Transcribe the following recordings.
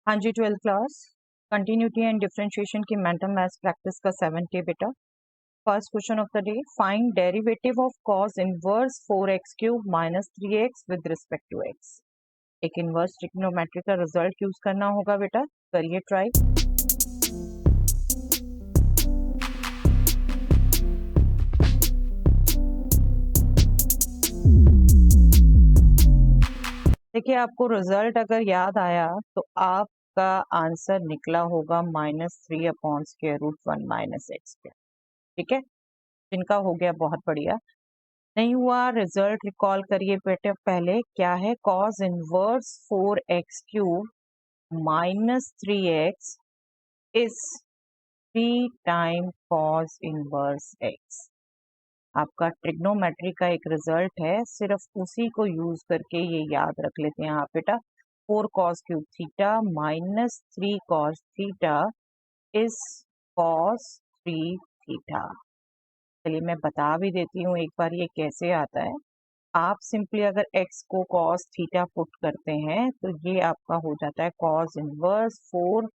हाँ जी, 12th class continuity and differentiation की मेंटल मैथ्स प्रैक्टिस का 7th डे बेटा। First question of the day, find derivative of cos inverse 4x cube minus 3x with respect to x। एक inverse trigonometry का result use करना होगा बेटा, करिए try. देखिए, आपको रिजल्ट अगर याद आया तो आपका आंसर निकला होगा -3/√1 माइनस एक्स। ठीक है, जिनका हो गया बहुत बढ़िया। नहीं हुआ रिजल्ट रिकॉल करिए बेटे, पहले क्या है, cos inverse 4x cube minus 3x is 3 time cos inverse x। आपका ट्रिग्नोमेट्री का एक रिजल्ट है, सिर्फ उसी को यूज करके ये याद रख लेते हैं आप बेटा। 4 cos cube theta minus 3 cos theta is cos 3 theta. चलिए मैं बता भी देती हूँ एक बार ये कैसे आता है। आप सिंपली अगर x को cos थीटा पुट करते हैं तो ये आपका हो जाता है cos inverse 4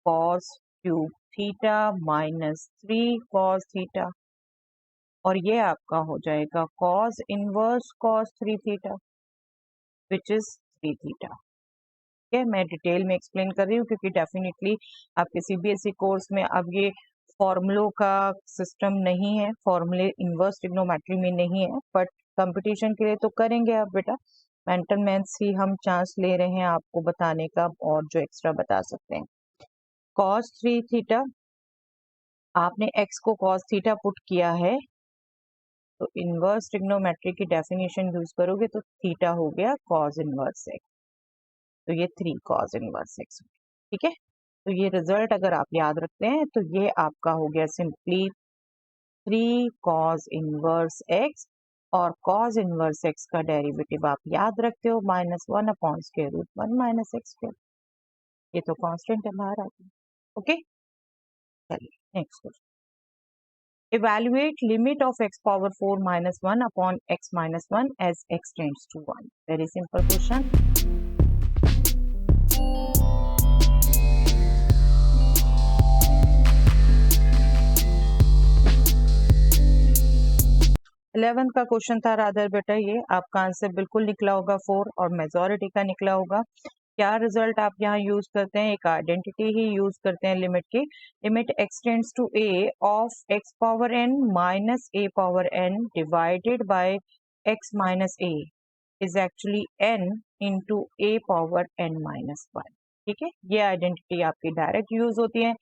cos cube theta minus 3 cos theta, और ये आपका हो जाएगा cos inverse cos 3 theta which is 3 theta. ठीक है, मैं डिटेल में एक्सप्लेन कर रही हूँ क्योंकि डेफिनेटली आपके सीबीएसई कोर्स में अब ये फॉर्मूलों का सिस्टम नहीं है, फॉर्मूले इनवर्स ट्रिग्नोमेट्री में नहीं है, बट कंपटीशन के लिए तो करेंगे आप बेटा। मेंटल मैथ्स ही हम चांस ले रहे हैं आपको बताने का और जो एक्स्ट्रा बता सकते हैं। cos 3 थीटा, आपने x को cos थीटा पुट किया है तो इनवर्स ट्रिग्नोमेट्री की डेफिनेशन यूज करोगे तो थीटा हो गया cos इनवर्स x, तो ये 3 cos इनवर्स x। ठीक है, तो ये रिजल्ट अगर आप याद रखते हैं तो ये आपका हो गया सिंपली 3 cos इनवर्स x, और cos इनवर्स x का डेरिवेटिव आप याद रखते हो -1/√1 माइनस एक्स स्क्वायर। ये तो कांस्टेंट है, बाहर आता है। ओके, चलिए next question. Evaluate limit of x power 4 minus 1 upon x minus 1 as x tends to 1. Very simple question. Eleventh का क्वेश्चन था राधर बेटा, ये आपका आंसर बिल्कुल निकला होगा 4 और मेजोरिटी का निकला होगा। क्या रिजल्ट आप यहाँ यूज करते हैं, एक आइडेंटिटी ही यूज करते हैं लिमिट की। Limit x tends to a of x power n minus a power n divided by x minus a is actually n into a power n minus 1। ठीक है, ये आइडेंटिटी आपकी डायरेक्ट यूज होती है।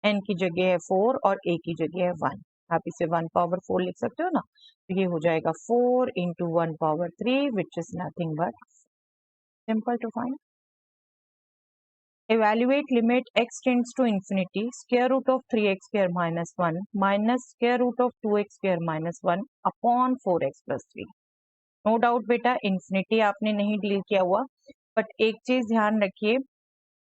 n की जगह है 4 और a की जगह है 1, आप इसे 1 पावर 4 लिख सकते हो ना, तो ये हो जाएगा 4 into 1 power 3 which is nothing but simple to find. Evaluate limit x tends to infinity square root of 3x square minus 1 minus square root of 2x square minus 1 upon 4x plus 3। No doubt बेटा infinity आपने नहीं deal किया हुआ, but एक चीज ध्यान रखिए,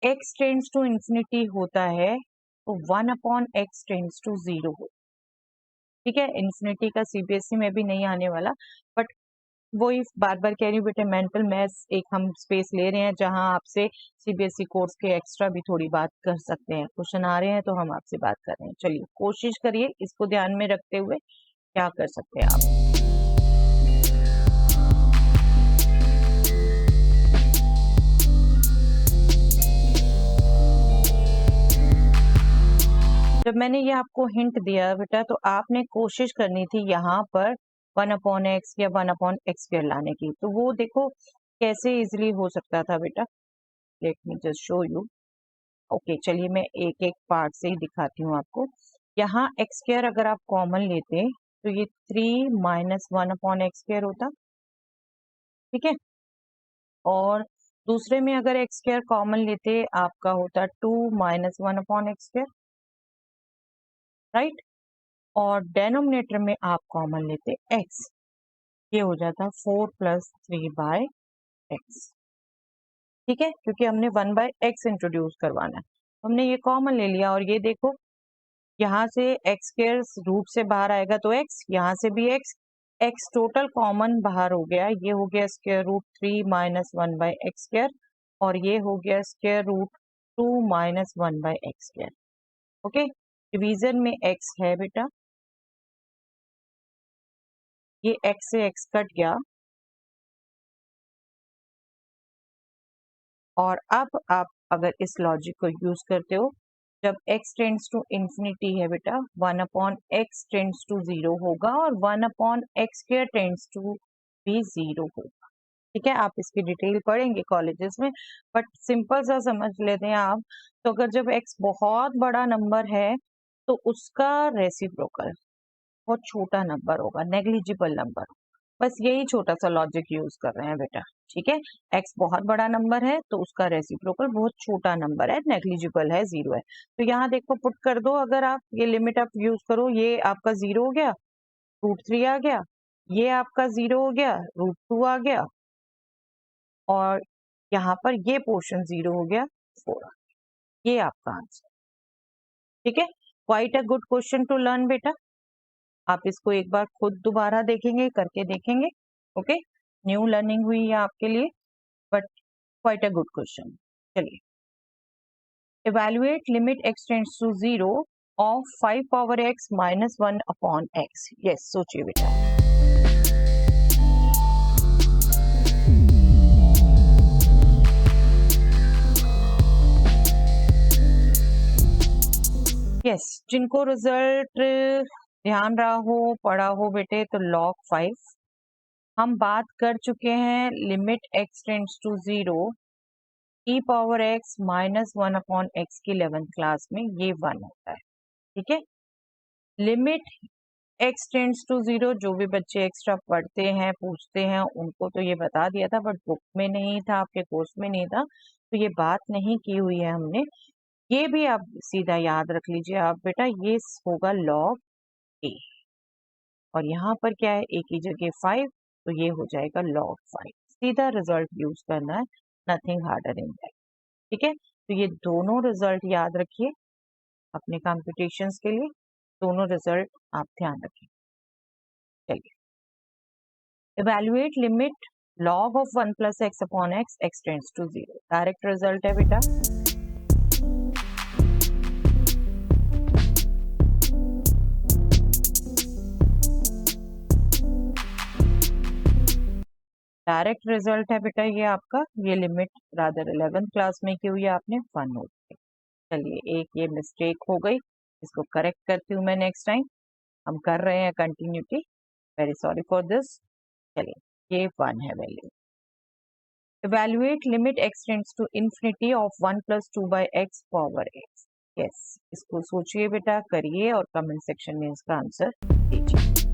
x tends to infinity होता है तो 1/x टेंड्स टू 0 हो। ठीक है, इंफिनिटी का सीबीएसई में भी नहीं आने वाला, बट वही बार बार कह रही हूँ बेटे, मेंटल मैथ्स एक हम स्पेस ले रहे हैं जहां आपसे सीबीएसई कोर्स के एक्स्ट्रा भी थोड़ी बात कर सकते हैं। क्वेश्चन आ रहे हैं तो हम आपसे बात कर रहे हैं। चलिए कोशिश करिए इसको ध्यान में रखते हुए क्या कर सकते हैं आप। जब मैंने ये आपको हिंट दिया बेटा तो आपने कोशिश करनी थी यहाँ पर 1/x या 1/x² लाने की, तो वो देखो कैसे इजिली हो सकता था बेटा। Let me just show you. Okay, चलिए मैं एक एक पार्ट से ही दिखाती हूँ आपको। यहाँ x² अगर आप कॉमन लेते तो ये 3 माइनस 1/x² होता। ठीक है, और दूसरे में अगर x² कॉमन लेते आपका होता 2 माइनस 1/x², राइट, और डेनोमिनेटर में आप कॉमन लेते x, ये हो जाता 4 प्लस 3/x। ठीक है, क्योंकि हमने 1/x इंट्रोड्यूस करवाना है, हमने ये कॉमन ले लिया, और ये देखो यहाँ से x² रूट से बाहर आएगा तो x, यहाँ से भी x टोटल कॉमन बाहर हो गया, ये हो गया स्क्वायर रूट 3 माइनस 1/x², और ये हो गया square root 2 minus 1 by x square. Okay, division में x है बेटा, ये x से x कट गया और अब आप अगर इस लॉजिक को यूज करते हो, जब x टेंड्स टू इंफिनिटी है बेटा, 1 अपॉन x टेंड्स टू 0 होगा और 1 अपॉन एक्स स्क्वायर टेंड्स टू भी 0 होगा। ठीक है, आप इसकी डिटेल पढ़ेंगे कॉलेजेस में, बट सिंपल सा समझ लेते हैं आप। तो अगर जब x बहुत बड़ा नंबर है तो उसका रेसिप्रोकल बहुत छोटा नंबर होगा, नेग्लिजिबल नंबर। बस यही छोटा सा लॉजिक यूज कर रहे हैं बेटा। ठीक है, x बहुत बड़ा नंबर है तो उसका रेसिप्रोकल बहुत छोटा नंबर है, नेग्लिजिबल है, 0 है। तो यहाँ देखो पुट कर दो, अगर आप ये लिमिट आप यूज करो, ये आपका 0 हो गया, √3 आ गया, ये आपका 0 हो गया, √2 आ गया, और यहाँ पर ये पोर्शन 0 हो गया, 4 आ गया। ये आपका आंसर। ठीक है, quite a good question to learn बेटा। आप इसको एक बार खुद दोबारा देखेंगे, करके देखेंगे। ओके, न्यू लर्निंग हुई है आपके लिए, but quite a good question. चलिए, evaluate limit x tends to 0 of 5 power x minus 1 upon x। Yes, सोचिए बेटा। यस, जिनको रिजल्ट ध्यान रहा हो, पढ़ा हो बेटे, तो log 5 हम बात कर चुके हैं। Limit x tends to 0 e power x minus 1 upon x की 11th क्लास में ये 1 होता है। ठीक है, लिमिट x टेंड्स टू 0 जो भी बच्चे एक्स्ट्रा पढ़ते हैं, पूछते हैं, उनको तो ये बता दिया था, बट बुक में नहीं था, आपके कोर्स में नहीं था, तो ये बात नहीं की हुई है हमने। ये भी आप सीधा याद रख लीजिए आप बेटा, ये होगा log a, और यहाँ पर क्या है, a की जगह 5, तो ये हो जाएगा log 5। सीधा रिजल्ट यूज करना है, नथिंग हार्डर इन दैट। ठीक है, तो ये दोनों रिजल्ट याद रखिए अपने कॉम्पिटिशन्स के लिए, दोनों रिजल्ट आप ध्यान रखिए। चलिए, evaluate limit log of 1 plus x upon x, x tends to 0। Direct result है बेटा। डायरेक्ट रिजल्ट है बेटा ये आपका, ये लिमिट रादर 11th क्लास में की हुई है आपने, 1 नोट किया। चलिए, एक ये मिस्टेक हो गई, इसको करेक्ट करती हूँ मैं नेक्स्ट टाइम। हम कर रहे हैं continuity, very sorry for this. चलिए, ये 1 है value. Evaluate limit x tends to infinity of 1 plus 2 by x power x। Yes, इसको सोचिए बेटा, करिए और कमेंट सेक्शन में इसका आंसर दीजिए।